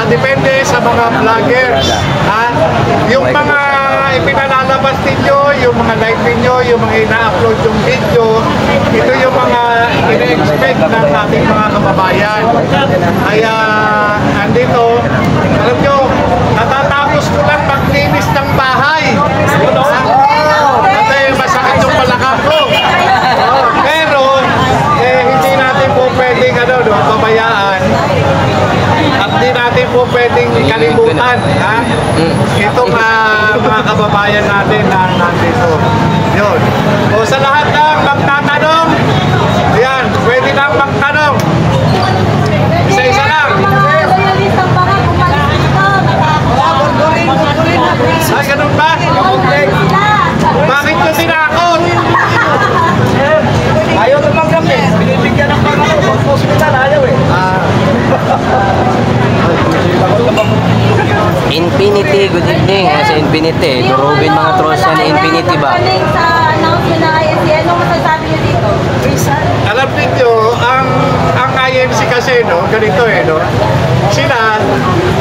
depende sa mga vloggers. Ha? Yung mga ipinalalabas ninyo, yung mga live ninyo, yung mga ina-upload yung video, ito yung mga ina-expect ng ating mga kababayan. Kaya, andito, alam nyo, natatapos ko lang maglinis ng bahay. Kasi masakit yung balakang ko. Pero, hindi natin po pwedeng pabayaan. At hindi natin po pwedeng kalimutan. Ha? Itong mga kababayan natin na nandito. Yun. O sa lahat ng magtatanong, ayan, pwede nang magtanong. Isa-isa lang. Ay, ganun ba? Bakit ko tinakot? Ayaw na panggap eh. Binibigyan ng panggap. Hospital, ayaw eh. Infinity, good evening. Sa Infinity, durugin mga trolls na Infinity ba? Sa announcement ng INC, ano masasabi niyo dito? Alam niyo, ang INC kasi, ganito sila,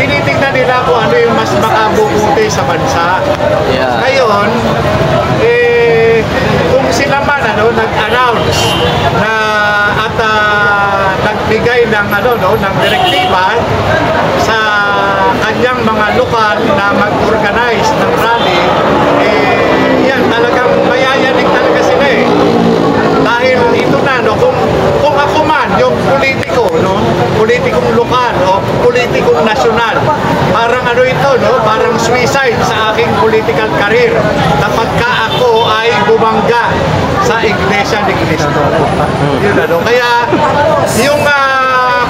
tinitingnan nila kung ano yung mas makabubuti sa bansa. Yeah. Ngayon, kung sila man, nag-announce na at nagbigay ng, ng direktiba sa kanyang mga lokal na mag-organize ng rally, yan, talagang mayayanig talaga sila eh. Dahil ito na, kung ako man, yung politiko, politikong lokal o politikong nasyonal, parang ito, parang suicide sa aking political career kapag ka ako ay bumangga sa Iglesia ni Cristo. Yun, kaya yung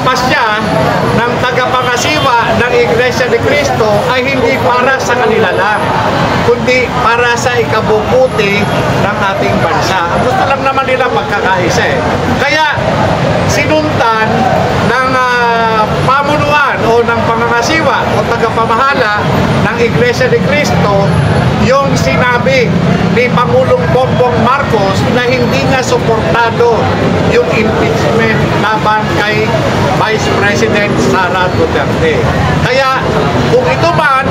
pasya ng tagapangasiwa ng Iglesia ni Cristo ay hindi para sa kanila lang, kundi para sa ikabubuti ng ating bansa. Gusto lang naman nila pagkakaisa eh. Kaya sinuntan ng pamunuan o ng pangangasiwa o tagapamahala ng Iglesia ni Cristo yung sinabi ni Pangulong Bongbong Marcos na hindi nga suportado yung impeachment laban kay Vice President Sara Duterte. Kaya kung ito man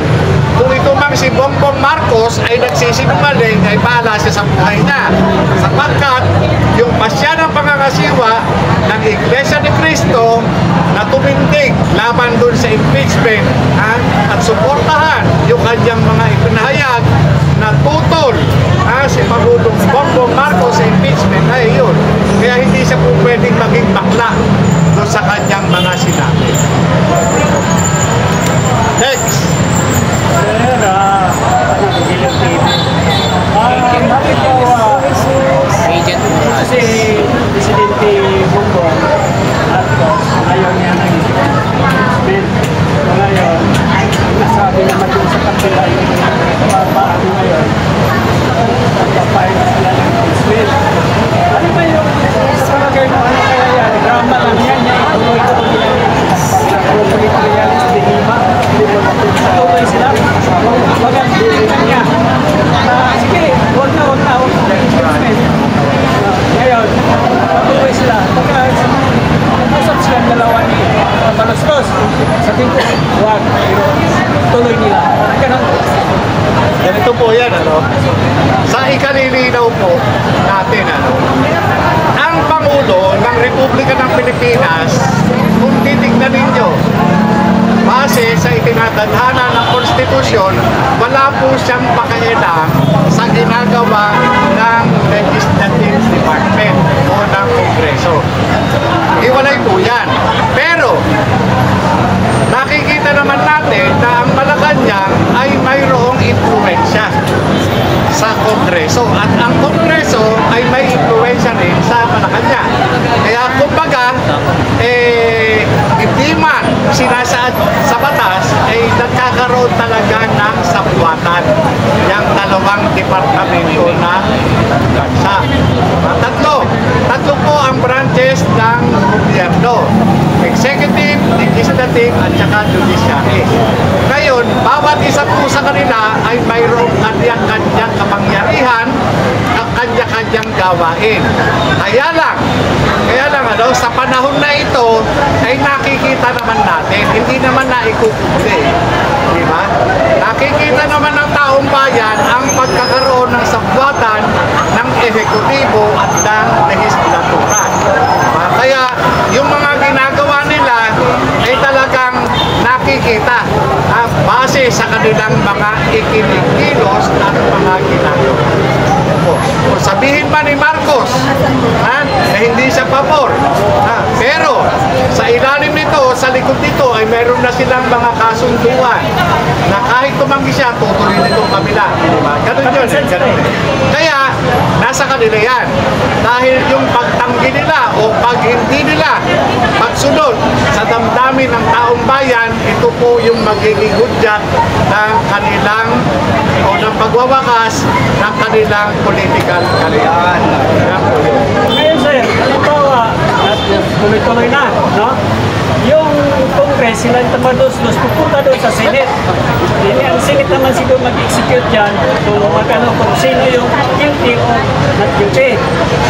si Bongbong Marcos ay nagsisinungaling, ay bahala siya sa buhay niya. Sapagkat yung pasya ng pangangasiwa ng Iglesia ni Cristo na tumindig laban dun sa impeachment at suportahan yung kanyang mga ipinahayag na tutol si Pangulong Bongbong Marcos sa impeachment ay yun. Kaya hindi siya po pwedeng maging bakla doon sa kanyang mga sinabi. Next! Agent Kasi Presidente Bongbong Marcos ayaw niya ng impeachment. Ngayon, nasabi naman yung sa kapila yung papaano ngayon, pagpapain na sila ng impeachment. Ano ba yung palagay mo? Ano kaya yan? Drama lang yan. Ituloy-tuloy yan. Pag-political yan sa Dinima. Tuloy sila. Maganda niya. Sige, huwag na. Impeachment. Ngayon, patuloy sila. Pagkasap silang dalawa ni Malastos. Sa tingin ko, huwag. Tuloy nila. Ganun. Ganito po yan, sa ikalilinaw po natin, ang Pangulo ng Republika ng Pilipinas, kung titignan ninyo, base sa itinatadhana ng konstitusyon, wala po siyang pakialam sa ginagawa ng Legislative Department o ng Kongreso. Iwalay po yan. Pero, nakikita naman natin na ang Malacanang ay mayroong impluwensya sa Kongreso at ang Kongreso ay may impluwensya rin sa Malacanang. Kaya kumbaga, hindi man sinasaad sa batas ay nagkakaroon talaga ng sabwatan yung dalawang departamento ng bansa. Tatlo po ang branches ng gobyerno: executive, legislative, at saka judiciary. Ngayon, bawat isa po sa kanila ay mayroong kanyang kapangyarihan at kanya-kanyang gawain. Kaya lang, sa panahon na ito ay nakikita naman natin, hindi naman naikukulit makikita base sa kanilang mga ikinikilos at mga ginagawa. Kung sabihin pa ni Marcos na hindi siya pabor, pero sa ilalim nito, sa likod nito ay meron na silang mga kasunduan na kahit tumanggi siya, tutuloy nito kabila. Diba? Ganun yun. Ganun. Kaya, nasa kanila yan. Dahil yung pagtanggi nila o pag hindi nila pagsunod sa damdamin ng taong bayan, ito po yung magiging hudyat ng kanilang o ng pagwawakas ng kanilang political career. Ngayon sir, halimbawa, at tuloy-tuloy na, no? Yung Congress, sila tamadus-dus, pupunta doon sa Senate. Ang Senate naman siguro mag-execute dyan kung sino yung guilty o not guilty.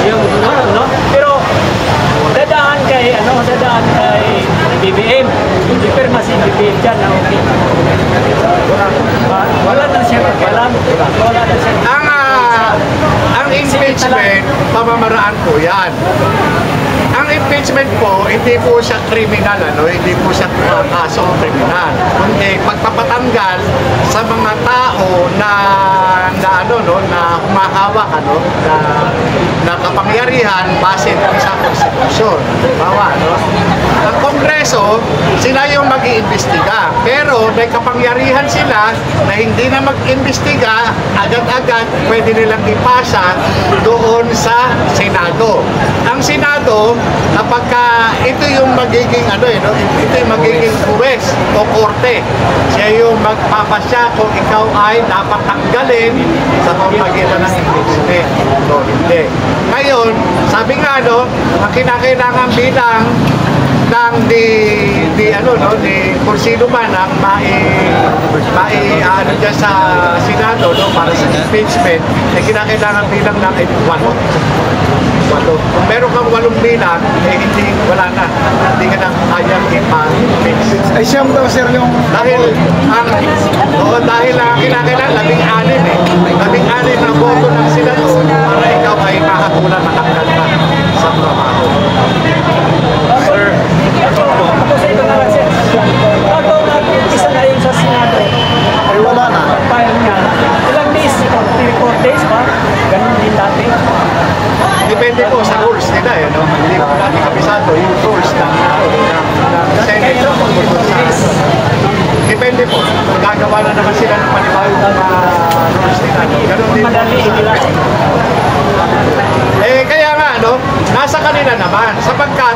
Yung, no? Pero, dadaan kay BBM. Hindi pirma si BBM dyan na okay. Wala na siya alam. Wala na siya. Ang impeachment, pamamaraan po yan. Ang impeachment po, hindi po siya kriminal, hindi po siya kasong kriminal. Kundi pagpapatanggal sa mga tao na humahawak, na kapangyarihan base sa konstitusyon. Bawa, ang Kongreso, sila yung mag-iimbestiga. Pero may kapangyarihan sila na hindi na mag-imbestiga, agad-agad pwede nilang ipasa doon sa Senado. Ang Senado, kapag ito yung magiging ito yung magiging huwes o korte. Siya yung magpapasya kung ikaw ay dapat tanggalin sa pamagitan ng impeachment. So, hindi. Ngayon, sabi nga ang kinakailangan bilang ni kung sino man ang dyan sa Senado para sa impeachment, ay kinakailangan bilang ng 8. Kung meron kang 8 bilang, wala na. Hindi ka na kayang i-impeach. Ay siyam daw sir yung... Dahil ang kinakailangan 16 16 na boto ng Senado para ikaw ay makatulan matanggal ka sa trabaho. Sir, ako sa ito na lang sir. Bago mag-isa na yun sa Senado, Ay wala na. file niya, ilang days? 3-4 days ba? Ganun din dati. Depende po sa rules nila, hindi po natin kabisado yung rules ng Senate. Depende po. Magagawa na naman sila ng panibagong rules nila. Ganun din po. Madali nila. Kaya nga, nasa kanila naman. Sapagkat,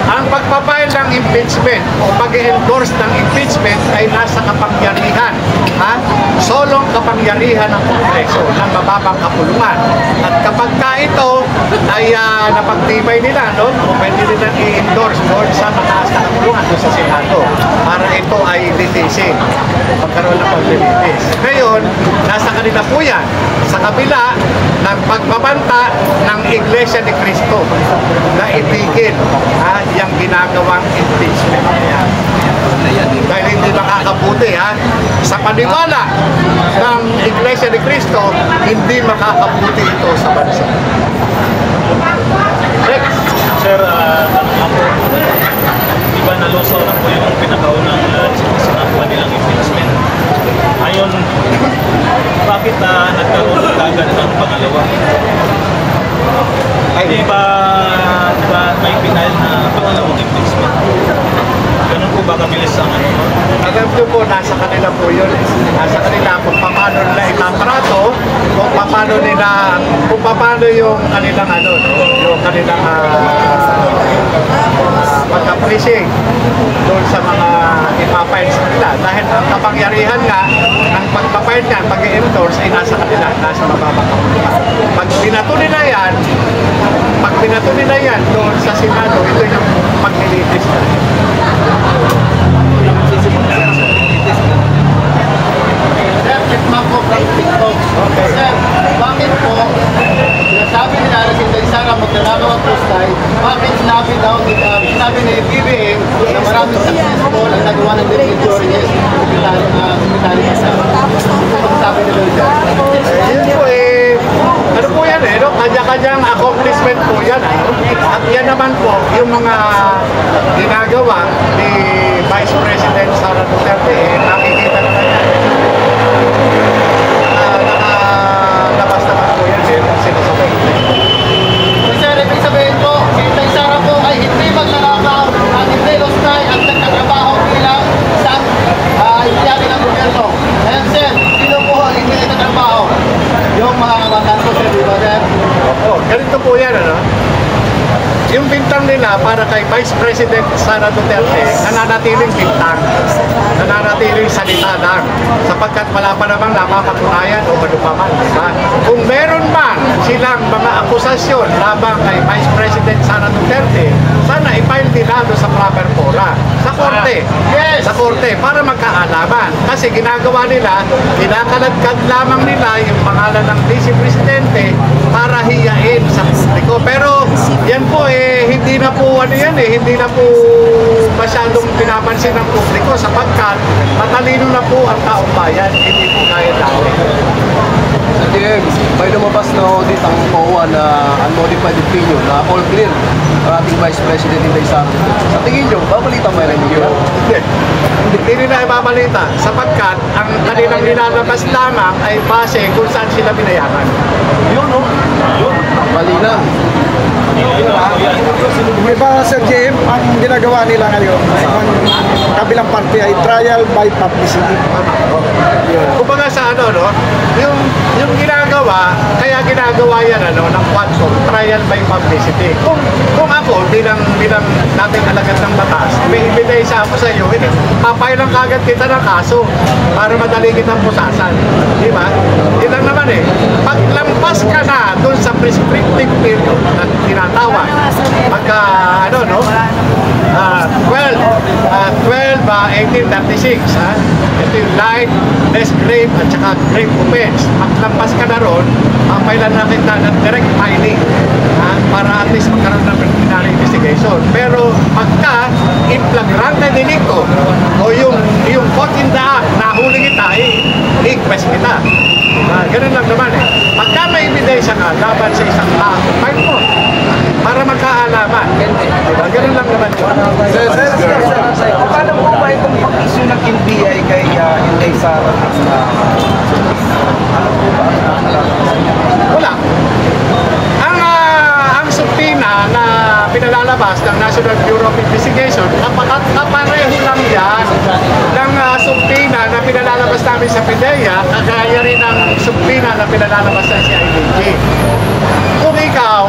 ang pagpapile ng impeachment o pag-endorse ng impeachment ay nasa kapangyarihan. Solong kapangyarihan ng Kongreso ng mababang kapulungan. At kapag ito ay napagtibay nila, pwede nila i-endorse doon sa mataas na kapulungan doon sa Senado para ito ay litisin. Pagkaroon ng paglilitis. Ngayon, nasa kanila po yan sa kabila ng pagbabanta ng Iglesia ni Cristo na itigil yung ginagawang impeachment na yan. Dahil hindi makakabuti sa paniwala ng Iglesia ni Cristo, hindi makakabuti ito sa bansa. Next. Sir, ako, iba na luso na po yung pinakaunang sinakuha nilang impeachment. Ayon, bakit nagkaroon agad ng pangalawa? Di ba may pinahal na pangalawang impeachment? Ganun po ba kabilis ang Alam nyo po, nasa kanila po yun. Nasa kanila kung paano nila itatrato, kung paano yung kanilang yung kanilang pagka-pricing doon sa mga ipapile sa kanila. Dahil ang kapangyarihan nga, ang pagpapile niya, pag-endorse ay nasa kanila, nasa mababang kapuluhan. Pag binato nila yan doon sa Senado, ito yung paglilitis na. Sir, check mo po from TikTok. Okay. Sir, bakit po sinasabi nila na si Sara magdalaga ang postay, bakit sinabi ni BBM na maraming successful ang nagawa ng David Jorges, sekretary na sa pagsabi nila dyan? Yun po ano po yan kanya-kanyang accomplishment po yan At yan naman po yung mga ginagawa ni Vice President para kay Vice President Sara Duterte, nananatiling bintang, nananatiling salita lang, sapagkat wala pa namang napapatunayan o manupaman, diba? Kung meron man silang mga akusasyon labang kay Vice President Sara Duterte, sana i-file nila doon sa proper fora, sa korte. Yes! Sa korte, para magkaalaman. Kasi ginagawa nila, kinakalagkad lamang nila yung pangalan ng Vice Presidente para hiyain sa publiko. Pero yan po hindi na po hindi na po masyadong pinapansin ng publiko sapagkat matalino na po ang taong bayan, hindi po kaya dati. Sa James, may lumabas na audit ang COA na unmodified opinion na all clear ang ating Vice President Inday Sara. Sa tingin nyo, babalitan mo yan ninyo? Hindi nila ibabalita sapagkat ang kanilang nilalabas lamang ay base kung saan sila binayaran. Yun, no? Yun. Mali lang. May ba, Sir Jim, ang ginagawa nila ngayon, ang kabilang parte ay trial by publicity. Kumbaga sa yung ginagawa, kaya ginagawa yan ng Quadcom, trial by publicity. Kung ako, bilang dating alagad ng batas, may ebidensya ako sa iyo, papay lang kagad kita ng kaso para madali kitang pusasan. Di ba? Yun lang naman paglampas ka na dun sa prescriptive period na tinatawag, pagka 1836, ito yung light, less grave at saka grave offense. Maglampas ka na ron, papailan na kita ng direct filing para at least magkaroon ng preliminary investigation. Pero pagka in flagrante delicto o yung caught in the act, nahuli kita, i-quest kita. Ganun lang naman Pagka may ebidensya ka laban sa isang tao, file mo para magkaalaman. Ganun lang naman Sir, paano po ba itong pag-issue ng NBI kay Inday Sara? Ano po ba? Wala. Ang subpoena na pinalalabas ng National Bureau of Investigation, kapareho lang yan ng subpoena na pinalalabas namin sa PIDEA, kagaya rin ang subpoena na pinalalabas sa CIDG. Kung ikaw,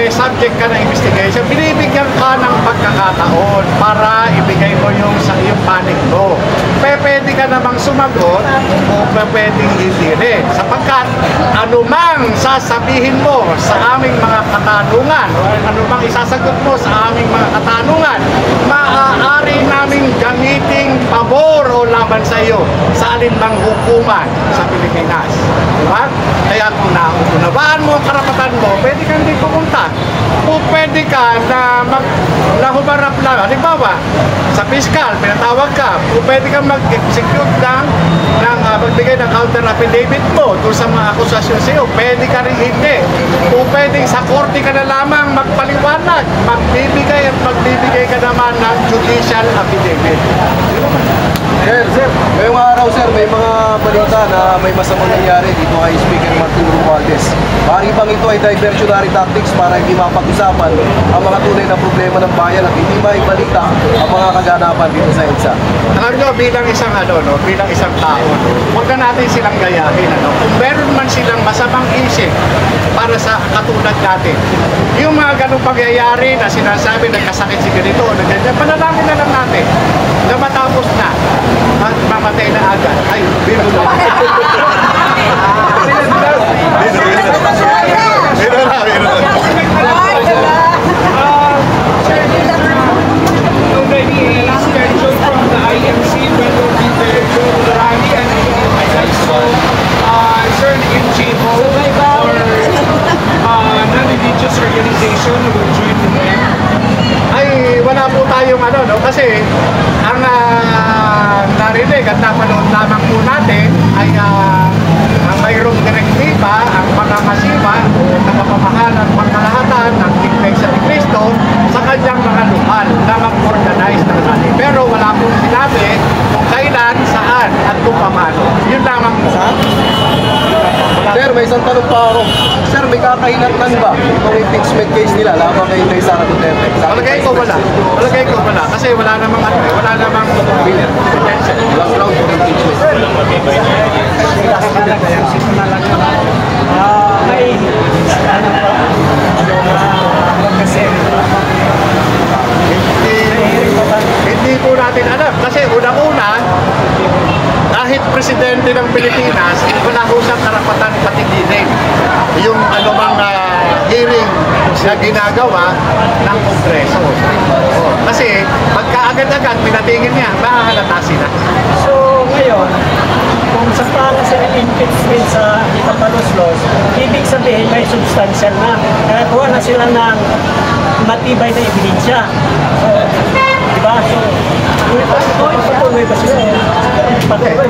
subject ka ng investigation, binibigyan ka ng pagkakataon para ibigay mo yung sa iyong panig mo. Pwede ka namang sumagot o pwedeng hindi rin. Sapagkat anumang sasabihin mo sa aming mga katanungan o anumang isasagot mo sa aming mga katanungan, maaari naming gamiting pabor o laban sa iyo sa alinmang hukuman sa Pilipinas. Diba? Kaya kung naunawaan mo ang karapatan mo, pwede kang hindi pumunta. Kung pwede ka na humarap lang, halimbawa, sa fiscal, pinatawag ka, kung pwede kang mag-execute magbigay ng counter affidavit mo doon sa mga akusasyon sa iyo, pwede ka rin hindi. Kung pwede sa korte ka na lamang magpaliwanag, magbibigay ka naman ng judicial affidavit. Sir, ngayong araw sir, may mga balita na may masamang nangyari dito kay Speaker Martin Romualdez. Maaari bang ito ay diversionary tactics para hindi mapag-usapan ang mga tunay na problema ng bayan at hindi maibalita ang mga kaganapan dito sa EDSA? Alam nyo, bilang isang tao, huwag na natin silang gayahin. Kung meron man silang masamang isip para sa katulad natin, yung mga ganong pangyayari na sinasabi nagkasakit si ganito o ganyan, panalangin na lang natin na matapos na at mamatay na agad. Ay, biro na. Schedule from the IMC, whether it be the rally and also certain NGO or non-religious organization who will join the them. Ay, wala po tayong kasi ang narinig at napanood lamang po natin ay mayroong direktiba ang mga masiba o nakapamahan at pangkalahatan ng Iglesia ni Cristo sa kanyang mga lokal na mag-organize ng rally. Pero wala pong sinabi kung kailan, saan at kung paano. Yun lamang po. Sir, may isang tanong pa ako. Sir, may kakahinatnan ba itong impeachment case nila laban kay Inday Sara Duterte? Palagay ko wala. Kasi wala namang potential. Walang ground for impeachment. May kasi natin alam. Kasi unang-una, kahit presidente ng Pilipinas, wala ho siyang karapatan patigilin yung anumang hearing na ginagawa ng Kongreso. Kasi pagkaagad-agad pinatingin niya, mahahalata sila. So ngayon, kung sa para sa impeachment sa Itapalos laws, ibig sabihin may substantial na. Kaya kuha na sila ng matibay na ebidensya. So, di ba? So, patuloy ba sila?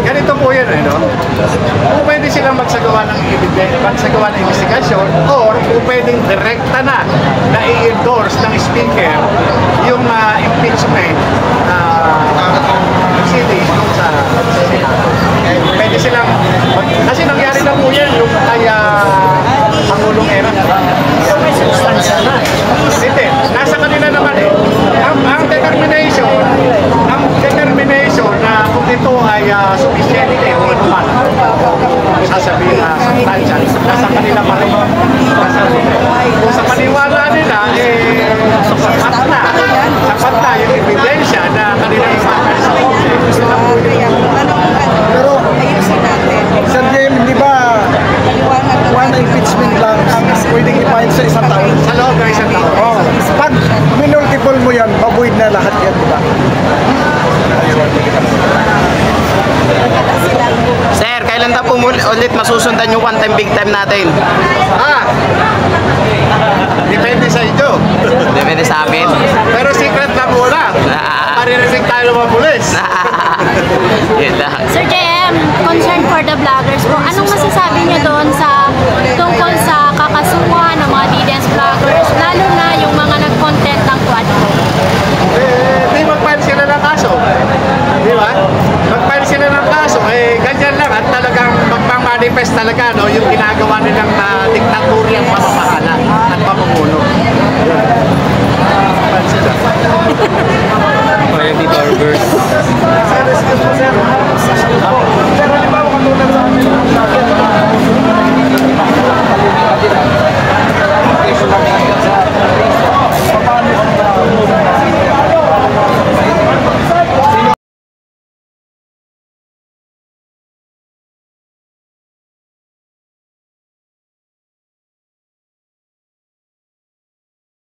Ganito po yan, no? Kung pwede silang magsagawa ng investigasyon or kung pwedeng direkta na i-endorse ng speaker yung impeachment proceedings doon sa Senado. Pwede silang, kasi nangyari na po yan yung kaya Pangulong Era. So, may substantial na. Hindi, nasa kanila naman eh. Ang determination na kung ito ay sufficient o anuman, sasabihin na substantial, nasa kanila pa rin. Kung sa paniwala nila, sapat na yung ebidensya na kanilang imakal sa Congress. Pero, Sir Jim, di ba one impeachment lang ang pwedeng i-file sa isang taon? Sa loob ng isang taon. Oh, pag minultiple mo yan, mabuid na lahat yan, di ba? Sir, kailan daw po ulit masusundan yung one time big time natin? Depende sa inyo. Depende sa amin. Pero secret lang muna. Maririnig tayo ng mga pulis. Yun lang. Sir JM, concern for the vloggers po. Anong masasabi niyo doon sa tungkol sa kakasuhan ng mga DDS vloggers, lalo na yung mga nag-content ng Quadco? Di mag-file sila ng kaso. Di ba? Mag-file sila ng kaso. Ganyan lang. At talagang magpang-manifest talaga yung ginagawa nilang diktaturyang pamamahala at pamumuno. File sila. Miami Barbers.